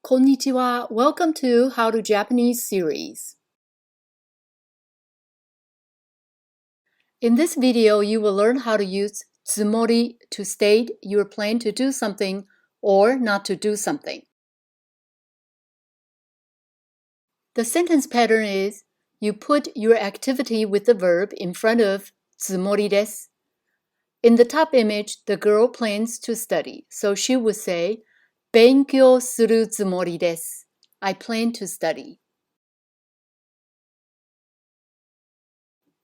Konnichiwa, welcome to How to Japanese series. In this video, you will learn how to use tsumori to state you are planning to do something or not to do something. The sentence pattern is, you put your activity with the verb in front of tsumori desu. In the top image, the girl plans to study, so she would say, 勉強するつもりです. I plan to study.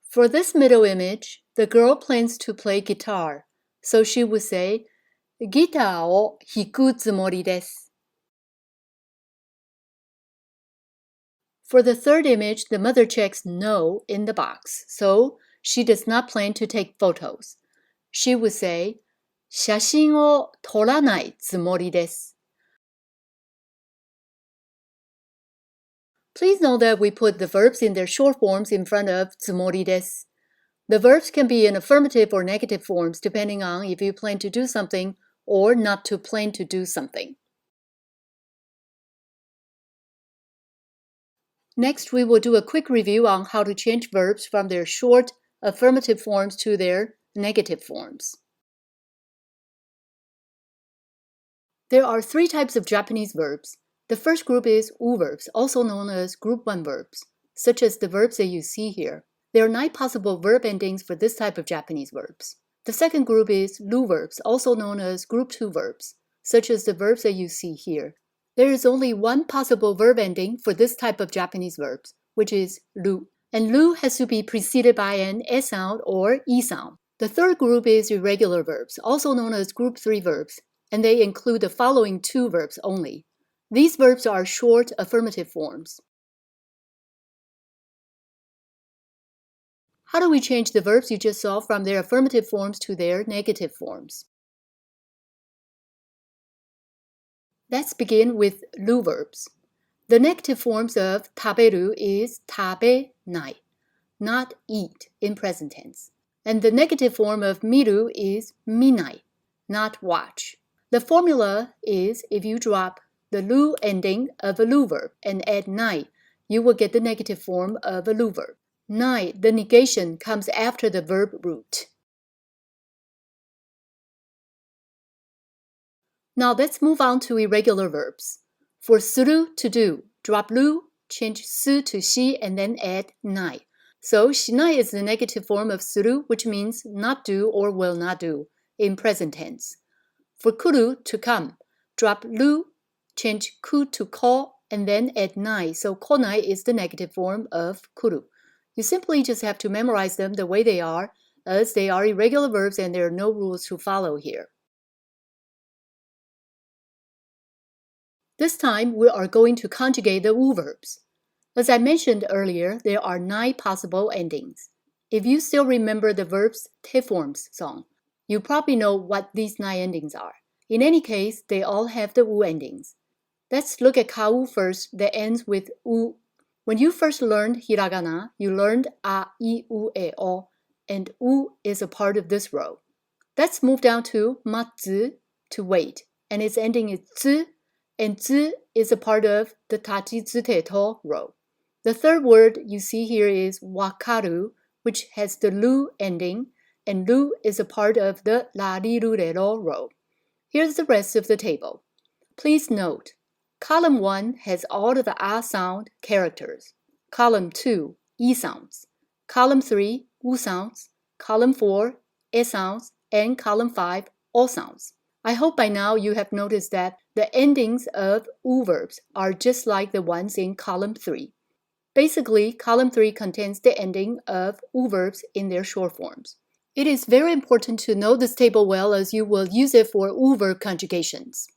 For this middle image, the girl plans to play guitar, so she would say, ギターを弾くつもりです. For the third image, the mother checks no in the box, so she does not plan to take photos. She would say, 写真を撮らないつもりです. Please note that we put the verbs in their short forms in front of tsumori desu. The verbs can be in affirmative or negative forms depending on if you plan to do something or not to plan to do something. Next, we will do a quick review on how to change verbs from their short affirmative forms to their negative forms. There are three types of Japanese verbs. The first group is U verbs, also known as Group 1 verbs, such as the verbs that you see here. There are 9 possible verb endings for this type of Japanese verbs. The second group is Lu verbs, also known as Group 2 verbs, such as the verbs that you see here. There is only one possible verb ending for this type of Japanese verbs, which is Lu, and Lu has to be preceded by an S sound or E sound. The third group is irregular verbs, also known as Group 3 verbs, and they include the following 2 verbs only. These verbs are short affirmative forms. How do we change the verbs you just saw from their affirmative forms to their negative forms? Let's begin with Lu verbs. The negative forms of taberu is tabenai, not eat in present tense. And the negative form of miru is minai, not watch. The formula is if you drop the lu ending of a lu verb and add nai, you will get the negative form of a lu verb. Nai, the negation, comes after the verb root. Now let's move on to irregular verbs. For suru, to do, drop lu, change su to shi, and then add nai. So shinai is the negative form of suru, which means not do or will not do in present tense. For kuru, to come, drop lu, change ku to ko, and then add nai, so konai is the negative form of kuru. You simply just have to memorize them the way they are, as they are irregular verbs and there are no rules to follow here. This time, we are going to conjugate the U verbs. As I mentioned earlier, there are 9 possible endings. If you still remember the verbs te forms song, you probably know what these 9 endings are. In any case, they all have the U endings. Let's look at kau first that ends with U. When you first learned hiragana, you learned a, I, U, e, o, and U is a part of this row. Let's move down to matsu, to wait, and its ending is tsu, and tsu is a part of the tachi tsute to row. The third word you see here is wakaru, which has the lu ending, and lu is a part of the rarirurero row. Here's the rest of the table. Please note, Column 1 has all of the A sound characters. Column 2, E sounds. Column 3, U sounds. Column 4, E sounds. And column 5, O sounds. I hope by now you have noticed that the endings of U verbs are just like the ones in column 3. Basically, column 3 contains the ending of U verbs in their short forms. It is very important to know this table well as you will use it for U verb conjugations.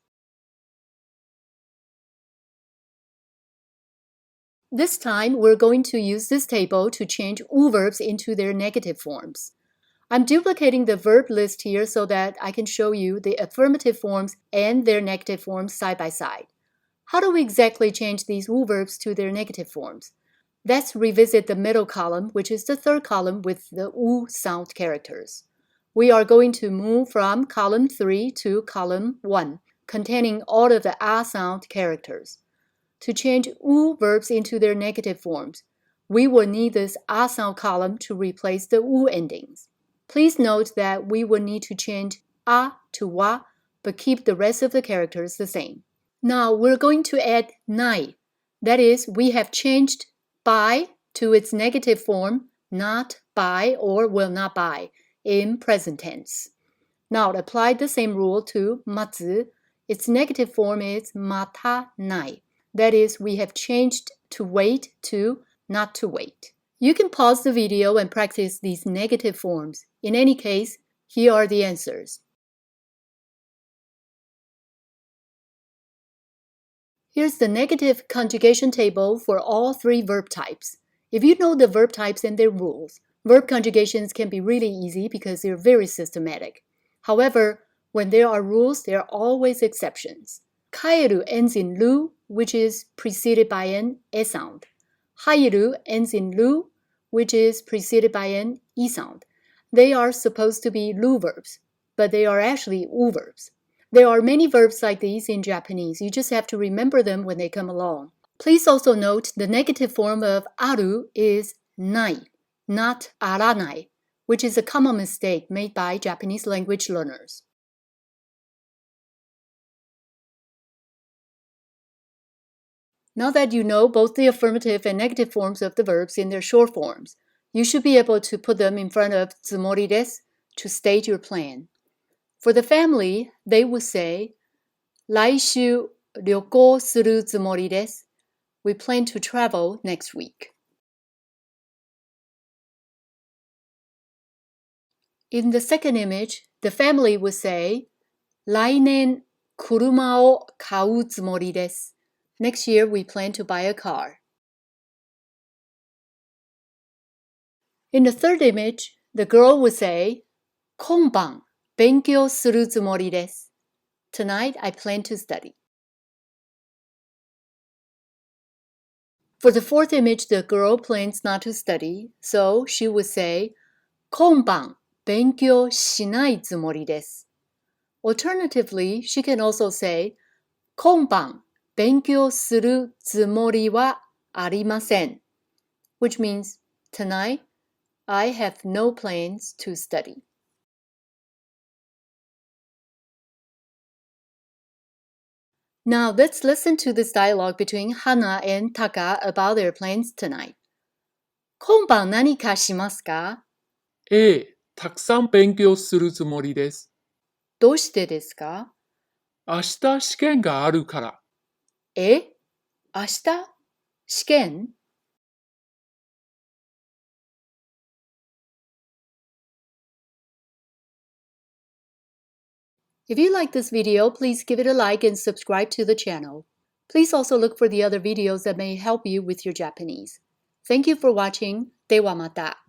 This time, we're going to use this table to change U verbs into their negative forms. I'm duplicating the verb list here so that I can show you the affirmative forms and their negative forms side by side. How do we exactly change these U verbs to their negative forms? Let's revisit the middle column, which is the third column with the U sound characters. We are going to move from column 3 to column 1. containing all of the a sound characters. To change u verbs into their negative forms, we will need this a sound column to replace the u endings. Please note that we will need to change a to wa, but keep the rest of the characters the same. Now we're going to add nai. That is, we have changed by to its negative form, not buy or will not buy, in present tense. Now apply the same rule to matsu. Its negative form is mata nai. That is, we have changed to wait to not to wait. You can pause the video and practice these negative forms. In any case, here are the answers. Here's the negative conjugation table for all three verb types. If you know the verb types and their rules, verb conjugations can be really easy because they're very systematic. However, when there are rules, there are always exceptions. Kaeru ends in ru, which is preceded by an e sound. Hairu ends in ru, which is preceded by an e sound. They are supposed to be ru verbs, but they are actually u verbs. There are many verbs like these in Japanese. You just have to remember them when they come along. Please also note the negative form of aru is nai, not aranai, which is a common mistake made by Japanese language learners. Now that you know both the affirmative and negative forms of the verbs in their short forms, you should be able to put them in front of tsumori desu to state your plan. For the family, they would say, 来週旅行するつもりです. We plan to travel next week. In the second image, the family would say, 来年車を買うつもりです. Next year, we plan to buy a car. In the third image, the girl would say, 今晩勉強するつもりです. Tonight, I plan to study. For the fourth image, the girl plans not to study, so she would say, 今晩勉強しないつもりです. Alternatively, she can also say, 今晩勉強するつもりはありません, which means, tonight, I have no plans to study. Now let's listen to this dialogue between Hana and Taka about their plans tonight. 今晩何かしますか? ええ、たくさん勉強するつもりです。どうしてですか? 明日試験があるから。え? 明日? 試験? If you like this video, please give it a like and subscribe to the channel. Please also look for the other videos that may help you with your Japanese. Thank you for watching. ではまた。